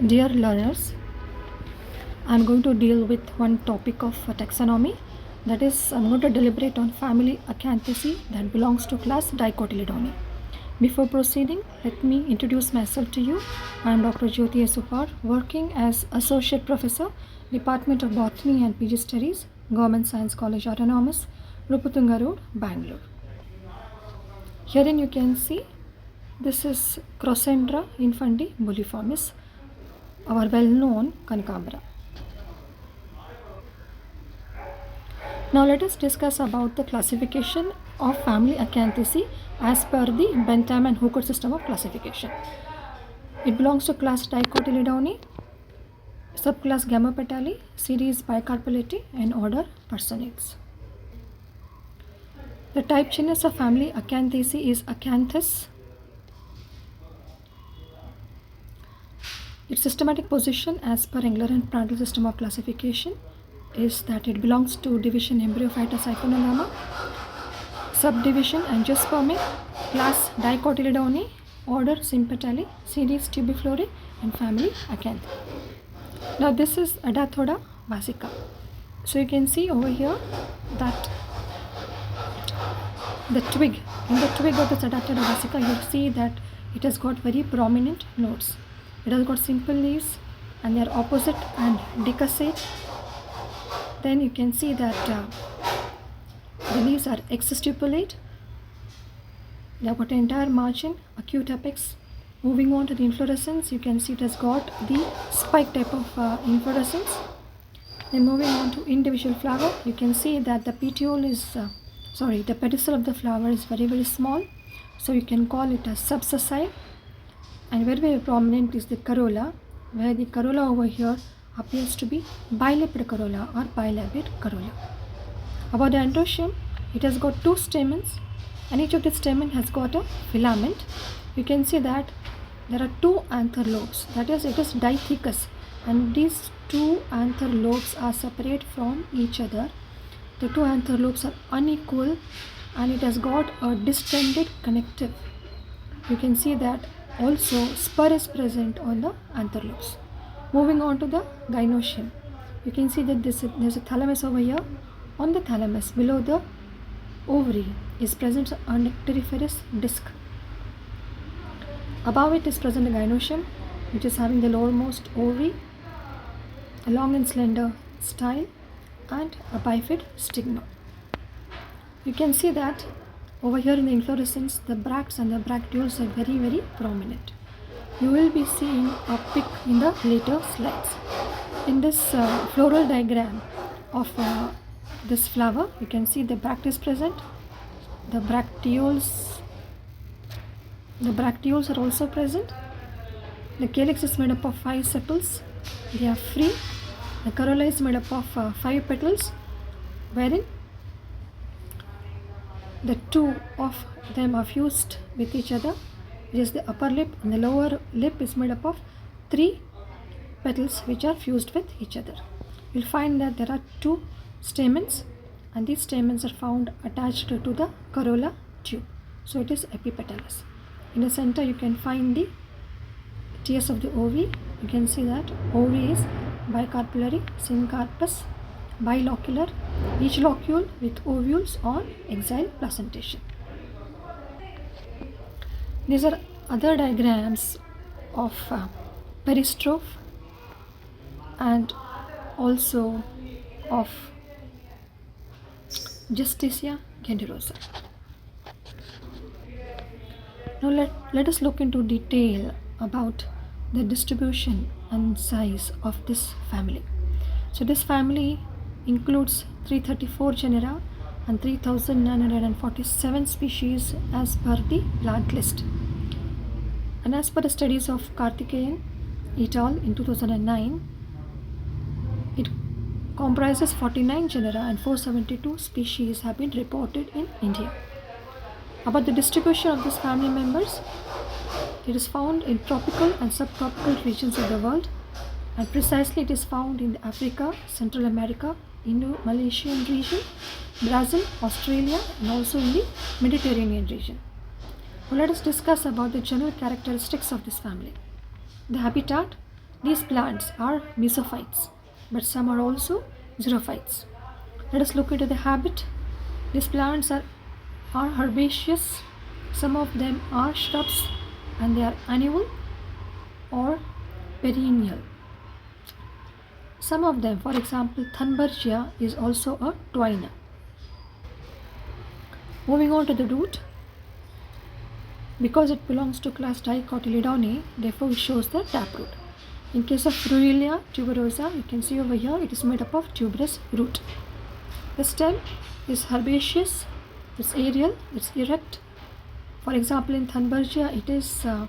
Dear learners, I am going to deal with one topic of taxonomy. That is, I'm going to deliberate on family Acanthaceae that belongs to class Dicotyledonei. Before proceeding, let me introduce myself to you. I am Dr. Jyoti Esupar, working as Associate Professor, Department of Botany and PG Studies, Government Science College Autonomous, Ruputunga Road, Bangalore. Herein you can see this is Crossandra infundi bulliformis, our well-known Kanakamara. Now let us discuss about the classification of family Acanthaceae as per the Bentham and Hooker system of classification. It belongs to class Dicotyledonei, subclass Gamopetalae, series Bicarpellatae, and order Personates. The type genus of family Acanthaceae is Acanthus. Its systematic position as per Engler and Prandtl system of classification is that it belongs to division Embryophyta Siphonogamma, subdivision Angiospermae, class Dicotyledonei, order Sympetalae, series Tubiflorae, and family Acantha. Now this is Adathoda vasica. So you can see over here that the twig, in the twig of this Adathoda vasica, you see that it has got very prominent nodes. It has got simple leaves and they are opposite and decussate. Then you can see that the leaves are exstipulate. They have got an entire margin, acute apex. Moving on to the inflorescence, you can see it has got the spike type of inflorescence. Then moving on to individual flower, you can see that the petiole is, the pedicel of the flower is very small. So you can call it a subsessile. And very prominent is the corolla, where the corolla over here appears to be bilapid corolla or bilabid corolla. About the androecium, it has got two stamens and each of the stamen has got a filament. You can see that there are two anther lobes, that is, it is dithecous, and these two anther lobes are separate from each other. The two anther lobes are unequal and it has got a distended connective. You can see that also spur is present on the anther lobes. Moving on to the gynoecium, you can see that there's a thalamus over here. On the thalamus below the ovary is present a nectariferous disc. Above it is present a gynoecium, which is having the lowermost ovary, a long and slender style, and a bifid stigma. You can see that over here in the inflorescence, the bracts and the bracteoles are very prominent. You will be seeing a pic in the later slides. In this floral diagram of this flower, you can see the bract is present. The bracteoles are also present. The calyx is made up of 5 sepals. They are free. The corolla is made up of 5 petals, wherein the two of them are fused with each other. It is the upper lip and the lower lip is made up of 3 petals which are fused with each other. You'll find that there are 2 stamens and these stamens are found attached to the corolla tube. So it is epipetalous. In the center you can find the tears of the ovary. You can see that ovary is bicarpellary, syncarpous, bilocular, each locule with ovules on axile placentation. These are other diagrams of peristrophe and also of Justicia glandulosa. Now let us look into detail about the distribution and size of this family. So this family includes 334 genera and 3,947 species as per the plant list. And as per the studies of Karthikeyan et al. In 2009, it comprises 49 genera and 472 species have been reported in India. About the distribution of these family members, it is found in tropical and subtropical regions of the world, and precisely it is found in Africa, Central America, Indo-Malaysian region, Brazil, Australia, and also in the Mediterranean region. Now let us discuss about the general characteristics of this family. The habitat, These plants are mesophytes, but some are also xerophytes. Let us look into the habit. These plants are herbaceous. Some of them are shrubs and they are annual or perennial. Some of them, for example, Thunbergia is also a twiner. Moving on to the root, because it belongs to class Dicotyledonnae, therefore it shows the taproot. In case of Ruellia tuberosa, you can see over here it is made up of tuberous root. The stem is herbaceous, it's aerial, it's erect. For example, in Thunbergia, it is a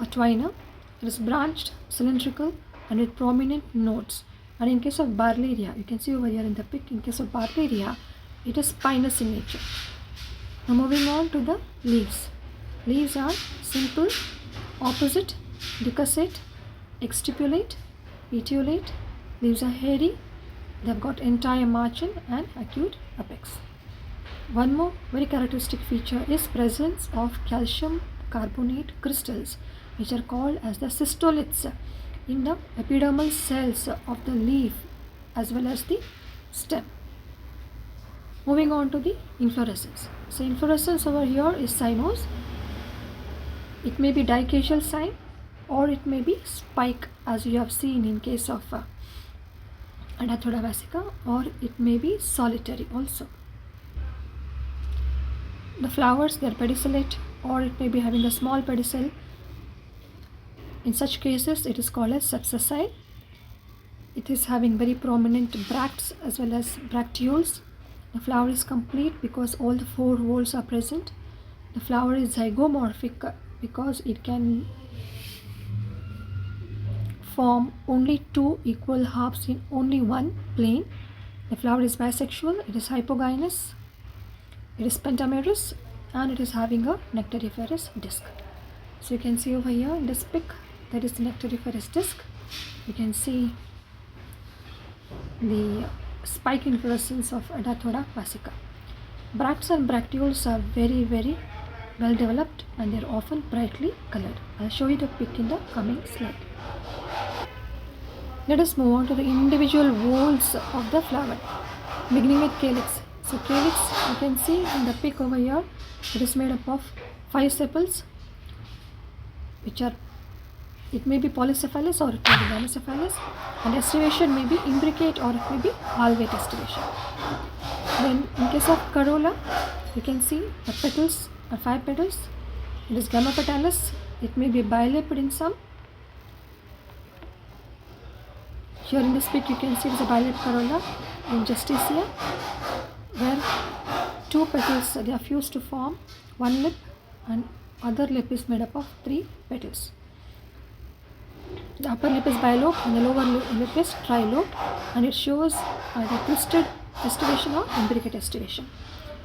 twiner. It is branched, cylindrical, and with prominent nodes. And in case of Barleria, you can see over here in the pic, in case of Barleria, it is spinous in nature. Now moving on to the leaves. Leaves are simple, opposite, decussate, exstipulate, petiolate. Leaves are hairy. They have got entire margin and acute apex. One more very characteristic feature is presence of calcium carbonate crystals, which are called as the cystoliths, in the epidermal cells of the leaf as well as the stem. Moving on to the inflorescence. So inflorescence over here is cynose. It may be dicacial cyme or it may be spike, as you have seen in case of Adathoda vasica, or it may be solitary also. The flowers, they are pedicellate, or it may be having a small pedicel. In such cases, it is called as sepsicile. It is having very prominent bracts as well as bracteoles. The flower is complete because all the 4 whorls are present. The flower is zygomorphic because it can form only 2 equal halves in only one plane. The flower is bisexual, it is hypogynous, it is pentamerous, and it is having a nectariferous disc. So you can see over here in this pic, that is the nectariferous disc. You can see the spike inflorescence of Adathoda vasica. Bracts and bracteoles are very well developed and they are often brightly colored. I'll show you the pic in the coming slide. Let us move on to the individual whorls of the flower, beginning with calyx. So calyx, you can see in the pic over here, it is made up of 5 sepals, which are, it may be polycephalous or it may be monocephalous, and estivation may be imbricate or it may be valvate estivation. Then in case of corolla, you can see the petals are 5 petals. It is gamma petalis. It may be bilaped in some. Here in this pic you can see it is a bilaped corolla in Justicia, where 2 petals they are fused to form one lip, and other lip is made up of 3 petals. The upper lip is bilobed and the lower lip is trilobed, and it shows either twisted estivation or imbricate estivation.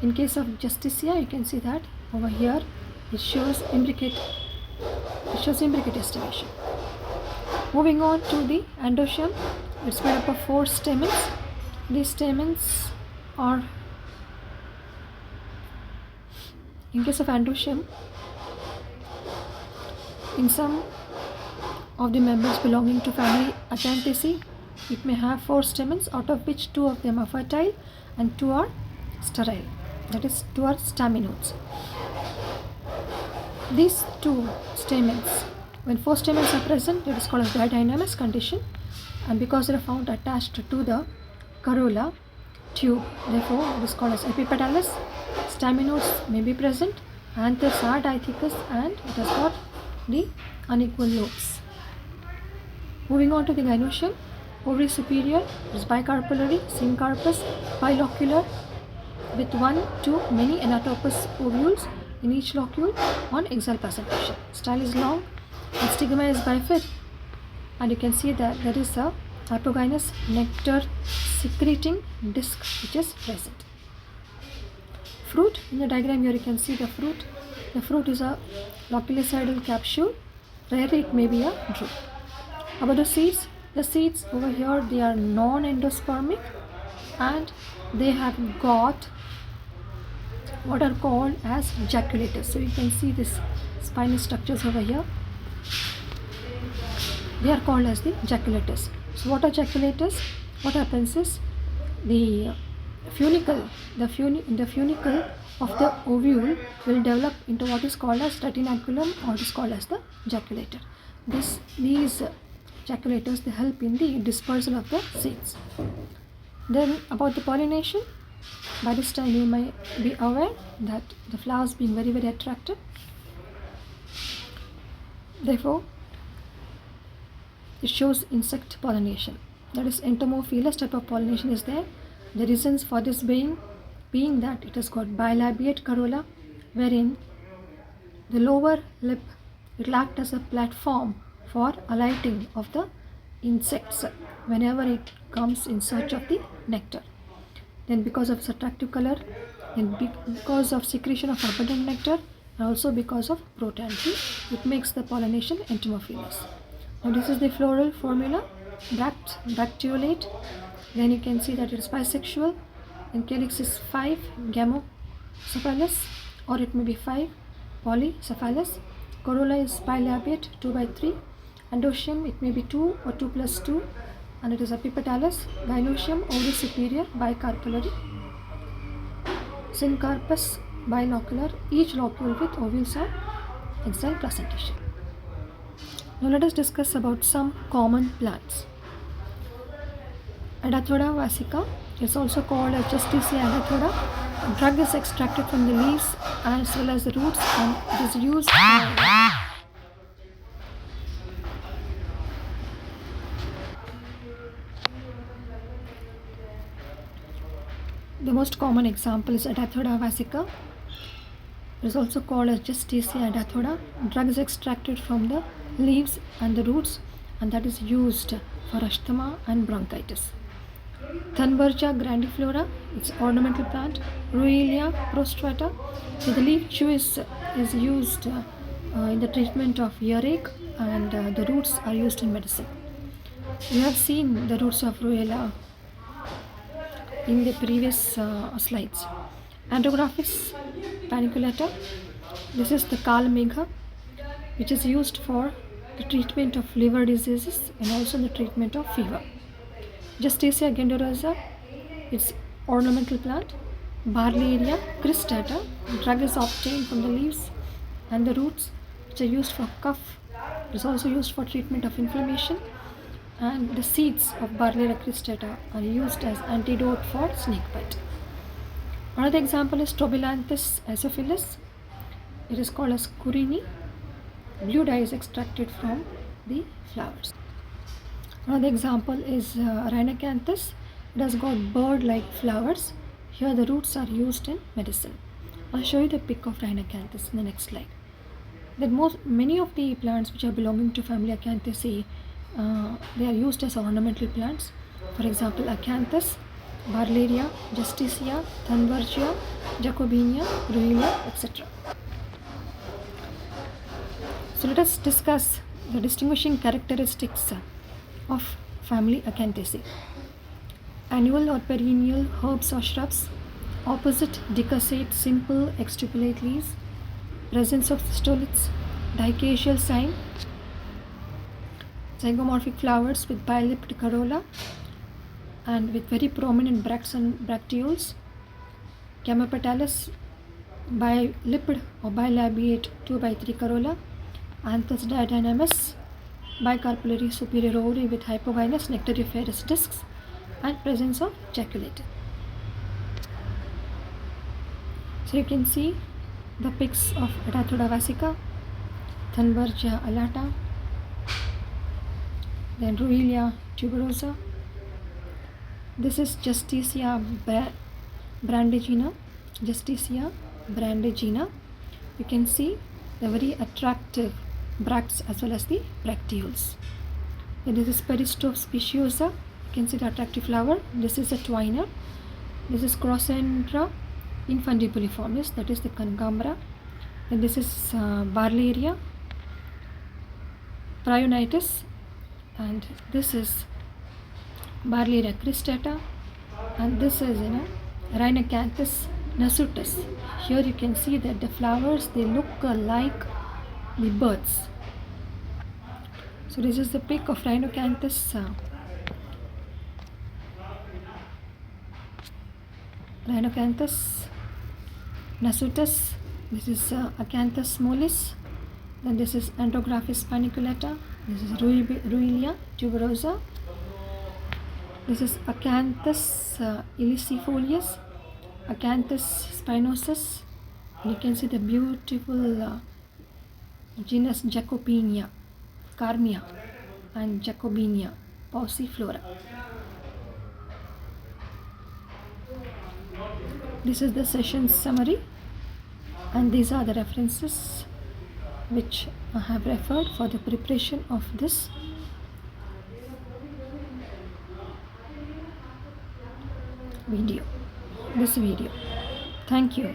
In case of Justicia, you can see that over here it shows imbricate estivation. Moving on to the endoecium, it's made up of 4 stamens. These stamens are, in case of endoecium, in some of the members belonging to family Acanthaceae, it may have 4 stamens, out of which 2 of them are fertile and 2 are sterile, that is 2 are staminodes. These 2 stamens, when 4 stamens are present, it is called as didynamous condition, and because they are found attached to the corolla tube, therefore it is called as epipetalous. Staminodes may be present, anthers are dithecous, and it has got the unequal lobes. Moving on to the gynoecium, ovary superior is bicarpellary, syncarpous, bilocular, with 1 to many anatopous ovules in each locule on axial presentation. Style is long, and stigma is bifid, and you can see that there is a hypogynous nectar secreting disc which is present. Fruit, in the diagram here you can see the fruit. The fruit is a loculicidal capsule, rarely it may be a drupe. About the seeds over here, they are non-endospermic and they have got what are called as jaculators. So you can see this spinal structures over here. They are called as the jaculators. So what are jaculators? What happens is the funicle, the funicle of the ovule will develop into what is called as retinaculum, or it is called as the jaculator. These jaculators, they help in the dispersal of the seeds. Then about the pollination, by this time you may be aware that the flowers being very very attractive, therefore it shows insect pollination, that is entomophilous type of pollination is there. The reasons for this being that it has got bilabiate corolla, wherein the lower lip, it will act as a platform for alighting of the insects whenever it comes in search of the nectar. Then because of its attractive color, then because of secretion of abundant nectar, and also because of protantry, it makes the pollination entomophilous. Now this is the floral formula, bracteolate. Then you can see that it is bisexual, and calyx is 5 gamocephalous, or it may be 5 polycephalous. Corolla is bilabiate 2/3. Endosperm, it may be 2 or 2+2, and it is epipetalous. Gynoecium, oris superior, bicarpellary. Syncarpus, bilocular, each locule with ovules or exile placentation. Now let us discuss about some common plants. Adathoda vasica is also called as Justicia adathoda. Drug is extracted from the leaves as well as the roots, and it is used the most common example is Adathoda vasica. It is also called as Justicia adathoda. Drug is extracted from the leaves and the roots, and that is used for asthma and bronchitis. Thunbergia grandiflora, it's ornamental plant. Ruelia prostrata, so the leaf chew is used in the treatment of earache, and the roots are used in medicine. You have seen the roots of Ruelia in the previous slides. Andrographis paniculata, this is the Kalmegha, which is used for the treatment of liver diseases and also the treatment of fever. Justicia glanduliosa, it's ornamental plant. Barleria cristata, drug is obtained from the leaves and the roots, which are used for cough. It is also used for treatment of inflammation, and the seeds of Barleria cristata are used as antidote for snake bite. Another example is Trobilanthus azophilus. It is called as Kurini. Blue dye is extracted from the flowers. Another example is Rhinacanthus. It has got bird-like flowers. Here the roots are used in medicine. I'll show you the pic of Rhinacanthus in the next slide. Many of the plants which are belonging to family Acanthaceae, they are used as ornamental plants. For example, Acanthus, Barleria, Justicia, Thunbergia, Jacobinia, Ruelia, etc. So let us discuss the distinguishing characteristics of family Acanthaceae. Annual or perennial herbs or shrubs. Opposite decussate, simple exstipulate leaves. Presence of stolons. Dicacial sign. Zygomorphic flowers with bilipped corolla and with very prominent bracts and bracteoles. Gamopetalous, bilipped or bilabiate 2/3 corolla. Anthus diadynamis, bicarpellary superior ovary with hypogynous nectariferous discs and presence of jaculator. So you can see the pics of Adathoda vasica, Thunbergia alata, then Ruelia tuberosa. This is Justicia brandegina. Justicia brandegina. You can see the very attractive bracts as well as the bracteoles. Then this is Peristoph speciosa. You can see the attractive flower. This is a twiner. This is Crossandra infundibuliformis, that is the Kanagamra. Then this is Barleria prionitis, and this is Barleria cristata, and this is Rhinacanthus nasutus. Here you can see that the flowers, they look like the birds. So this is the pic of Rhinocanthus nasutus. This is Acanthus mollis. Then this is Andrographis paniculata. This is Ruelia tuberosa. This is Acanthus ilisifolius, Acanthus spinosus. And you can see the beautiful genus Jacobinia, Carmia, and Jacobinia pauciflora. This is the session summary, and these are the references which I have referred for the preparation of this video. Thank you.